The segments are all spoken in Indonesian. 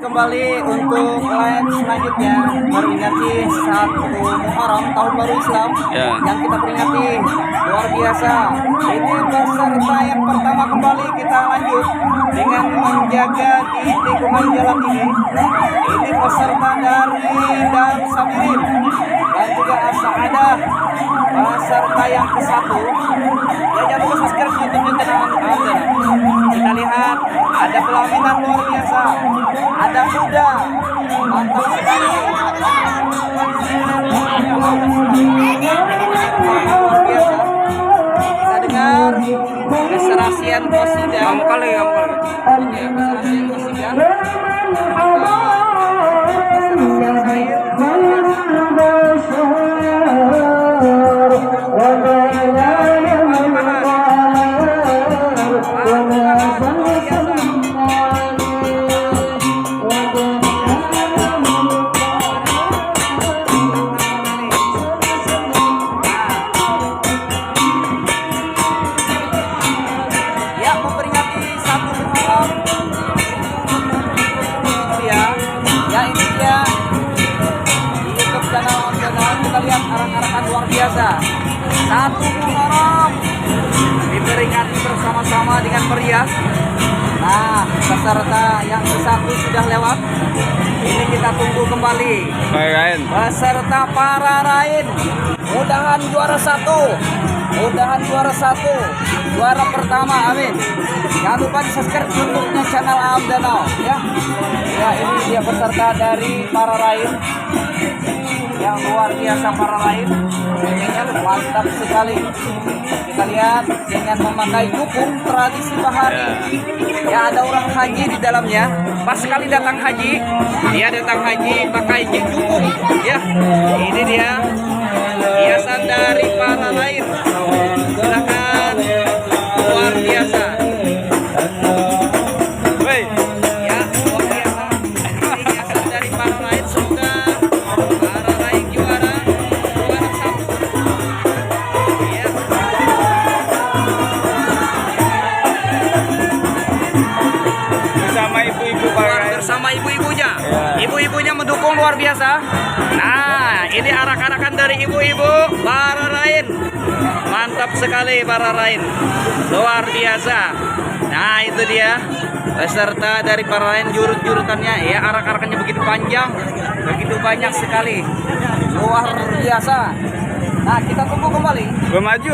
kembali untuk live selanjutnya memperingati 1 Muharram tahun baru Islam yang kita peringati luar biasa. Ini peserta yang pertama kembali kita lanjut dengan menjaga di tikungan jalan ini. Ini peserta dari Darussabirin dan juga As-Sa'adah, peserta yang ke-1. Ya, jangan lupa subscribe YouTube channel Anda. Kita lihat ada pelaminan luar biasa, ada kuda, mantap sekali. Luar biasa. Kita dengar keserasian qasidah. Kamu kali. Oke, keserasian qasidah. Luar biasa, 1 Muharram diperingati bersama-sama dengan meriah. Nah, peserta yang ke-1 sudah lewat. Ini kita tunggu kembali peserta para rain. Mudahan juara 1, juara pertama, amin. Jangan lupa di subscribe YouTube-nya channel Aam Danau ya. Ya, ini dia peserta dari para rain yang luar biasa. Para lain mantap sekali. Kita lihat dengan memakai jukung tradisi bahari. Ya, ada orang haji di dalamnya. Pas sekali datang haji, dia datang haji pakai jukung ya. Ini dia hiasan dari para lain. Silakan, luar biasa. Bersama ibu-ibunya, ibu-ibunya mendukung luar biasa. Nah, ini arak-arakan dari ibu-ibu para rain. Mantap sekali para rain, luar biasa. Nah, itu dia peserta dari para rain, jurut-jurutannya ya. Arak-arakannya begitu panjang, begitu banyak sekali, luar biasa. Nah, kita tunggu kembali. Maju.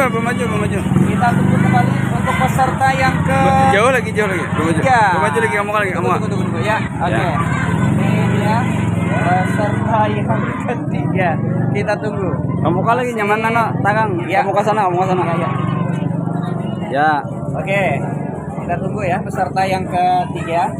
Kita tunggu kembali untuk peserta yang ke jauh lagi. Maju lagi, kamu Tunggu ya. Oke. Ini dia peserta yang ketiga. Kita tunggu. Kamu lagi nyaman nana tangan. Ya. Kamu ke sana. Ya. Oke. Kita tunggu ya peserta yang ketiga.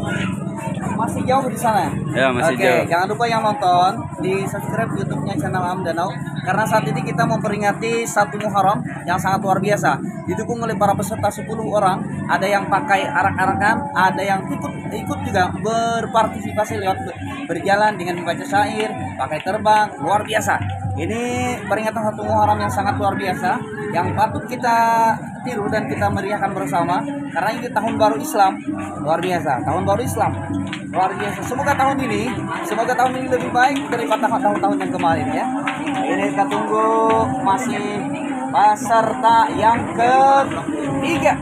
Masih jauh di sana. Ya, masih jauh. Jangan lupa yang nonton di subscribe YouTube-nya channel Aam Danau, karena saat ini kita memperingati 1 Muharram yang sangat luar biasa. Didukung oleh para peserta 10 orang. Ada yang pakai arak-arakan, ada yang ikut juga berpartisipasi lewat berjalan dengan membaca syair, pakai terbang, luar biasa. Ini peringatan 1 Muharram yang sangat luar biasa, yang patut kita tiru dan kita meriahkan bersama, karena ini tahun baru Islam. Luar biasa, tahun baru Islam luar biasa. Semoga tahun ini lebih baik daripada tahun-tahun yang kemarin ya. Ini kita tunggu masih peserta yang ketiga.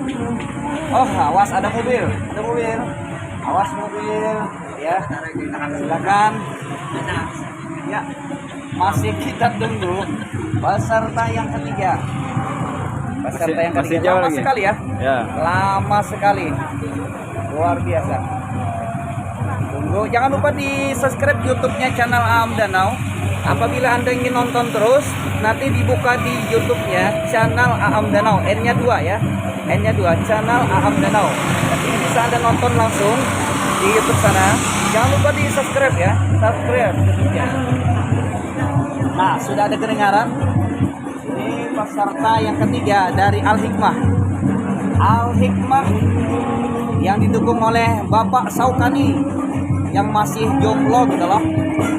Oh, awas ada mobil. Awas mobil ya. Silakan. Ya, masih kita tunggu peserta yang ketiga. Masih jauh lama lagi. Sekali ya. Lama sekali. Luar biasa. Tunggu, jangan lupa di subscribe YouTube-nya channel Aam Danau. Apabila Anda ingin nonton terus, nanti dibuka di YouTube-nya channel Aam Danau. N-nya 2 ya. N-nya 2, channel Aam Danau. Ini bisa Anda nonton langsung di YouTube sana. Jangan lupa di subscribe ya. Subscribe YouTube-nya. Nah, sudah ada kedengaran. Ini peserta yang ketiga dari Al-Hikmah. Al-Hikmah yang didukung oleh Bapak Saukani yang masih jomblo gitu loh,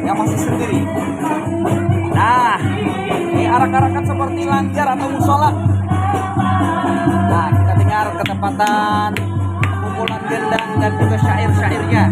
yang masih sendiri. Nah, ini arak-arakan seperti lancar atau musola. Nah, kita dengar ketepatan pukulan gendang dan juga syair-syairnya.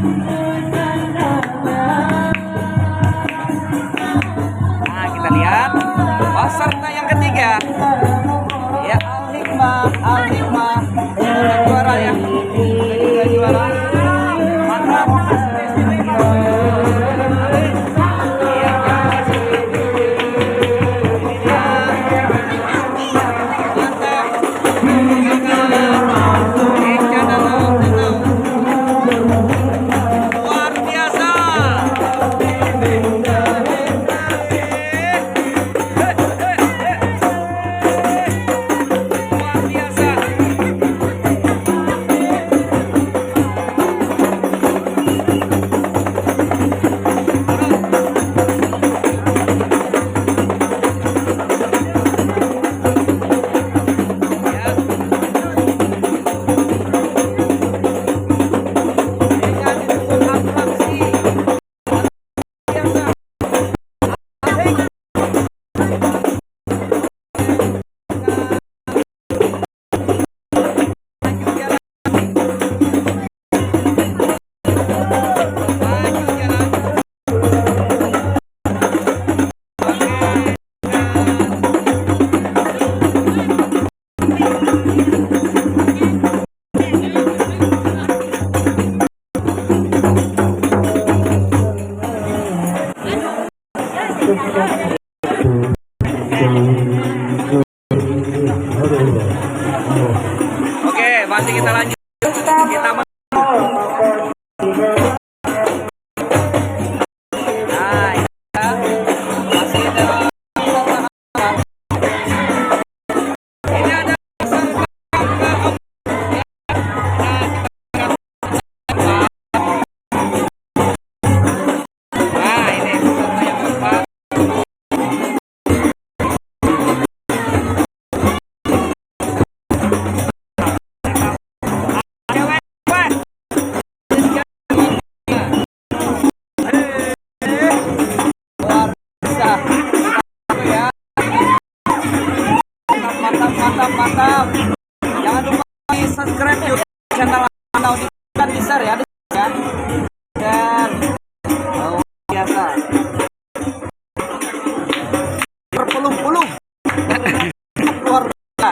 mantap. Jangan lupa di subscribe YouTube channel Danau kan di share ya, dan luar biasa. Berpuluh-puluh luar biasa.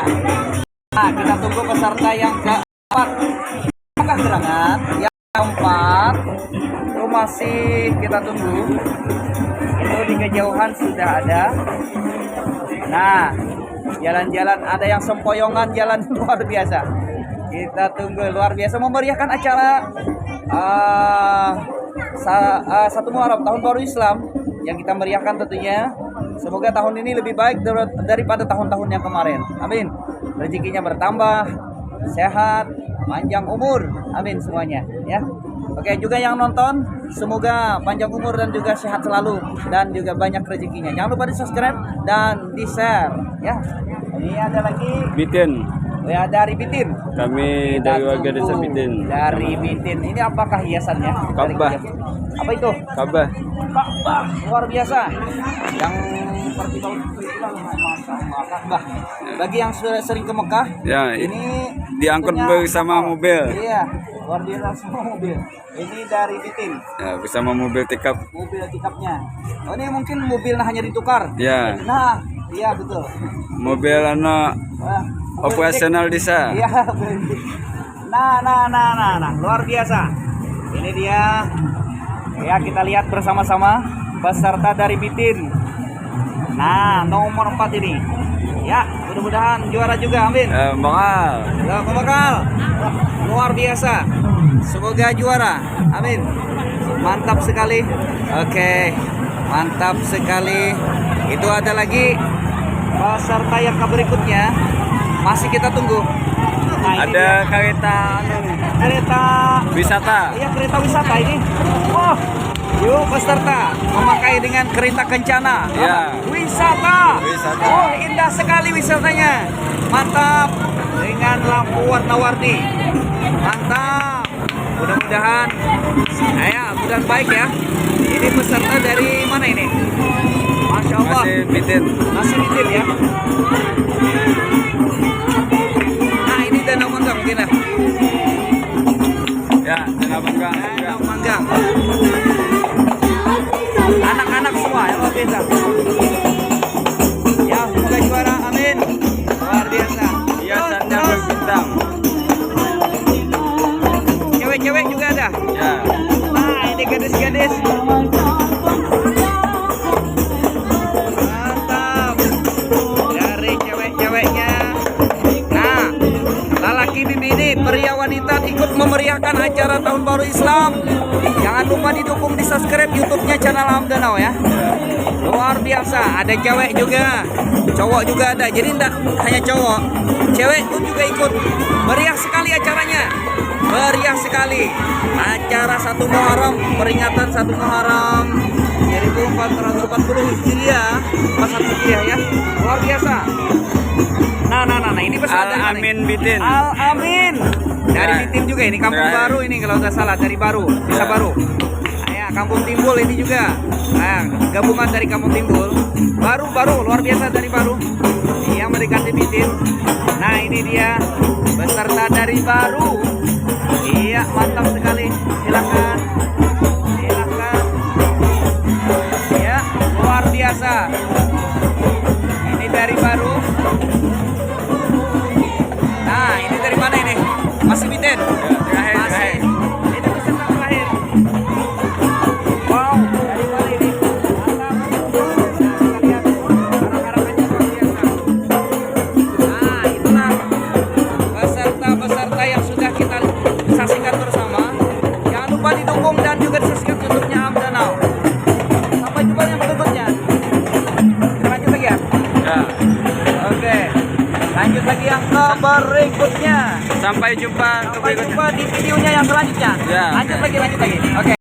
Nah, kita tunggu peserta yang keempat. Apakah gerangan yang keempat? Itu masih kita tunggu. Itu di kejauhan sudah ada. Nah, jalan-jalan ada yang sempoyongan jalan luar biasa. Kita tunggu luar biasa memeriahkan acara satu Muharram tahun baru Islam yang kita meriahkan tentunya. Semoga tahun ini lebih baik daripada tahun-tahun yang kemarin. Amin. Rezekinya bertambah, sehat, panjang umur. Amin semuanya ya. Oke, juga yang nonton semoga panjang umur dan juga sehat selalu dan juga banyak rezekinya. Jangan lupa di-subscribe dan di-share ya. Ini ada lagi Bitin. ya dari Bitin. Kami Kita dari warga desa tunggu Bitin. Dari Bitin. Ini apakah hiasannya? Dari Ka'bah. Apa itu? Ka'bah. Ka'bah luar biasa. Yang seperti tahun Ka'bah. Bagi yang sering ke Mekah, Ya, ini diangkut tentunya bersama kapal. mobil. Iya, luar biasa semua mobil. Ini dari Bitin. Ya, bersama mobil pickup. Mobil pickupnya. Oh, ini mungkin mobil hanya ditukar. Ya, Nah, iya betul. mobil Mobil operasional desa. iya, berhenti. Nah, luar biasa. Ini dia. Ya, kita lihat bersama-sama peserta dari Bitin. Nah, nomor 4 ini. Ya, mudah-mudahan juara juga, amin. Bakal. Ya, bakal. Luar biasa. Semoga juara, amin. Mantap sekali. Oke, mantap sekali. Itu ada lagi peserta yang berikutnya. Masih kita tunggu. Nah, ini Ada kereta kereta wisata. iya kereta wisata ini. Wah, yuk peserta memakai dengan kereta kencana. Ya. Wisata. Wisata. Oh, indah sekali wisatanya. Mantap. Dengan lampu warna-warni. Mantap. Mudah-mudahan mudah baik ya. Ini peserta dari mana ini? Masya Allah. Masih Bitin. Masih Bitin ya. Nah, ini Danau Manggang mungkin ya. Ya, Danau Manggang. Danau Manggang. Anak-anak semua ya luar biasa. Ya, semoga juara, amin. Luar biasa. Hiasannya berbintang. Cewek-cewek juga ada. Ya. Nah, ini gadis-gadis. Mantap. Dari cewek-ceweknya. Nah, lelaki bibi ini pria wanita ikut memeriahkan acara tahun baru Islam. Jangan lupa didukung, di subscribe YouTube-nya channel Amdanau ya. Luar biasa, ada cewek juga, cowok juga ada. Jadi enggak hanya cowok, cewek pun juga ikut. Meriah sekali acaranya. Meriah sekali. Acara 1 Muharram, peringatan 1 Muharram 1440 Hijriah, masa Hijriah ya. Luar biasa. Nah, ini peserta dari mana Al Amin ini? Bitin. Al Amin. Dari Ya. Bitin juga ini, kampung Ya. baru ini kalau nggak salah, dari baru, desa Ya. baru. Ya, Kampung Timbul ini juga. Nah, gabungan dari Kampung Timbul. Baru luar biasa dari baru. Yang mendekati Bitin. Nah, ini dia peserta dari baru. Iya, mantap sekali. Silakan. Ya, luar biasa. Ini dari baru. Nah, ini dari mana ini? Masih Bitin. Terakhir, Masih. terakhir. Ini peserta terakhir. Wow, dari mana ini? Mantap. Kita lihat harap-harapannya luar biasa. Nah, itulah peserta-peserta yang sudah kita saksikan bersama. Jangan lupa didukung dan juga di-subscribe YouTube-nya Amdanau. Sampai jumpa yang berikutnya. Kita lanjut lagi ya? Ya. Oke. Lanjut lagi yang ke berikutnya. Sampai jumpa ke Sampai berikutnya. jumpa di videonya yang selanjutnya. Ya. Lanjut lagi. Oke.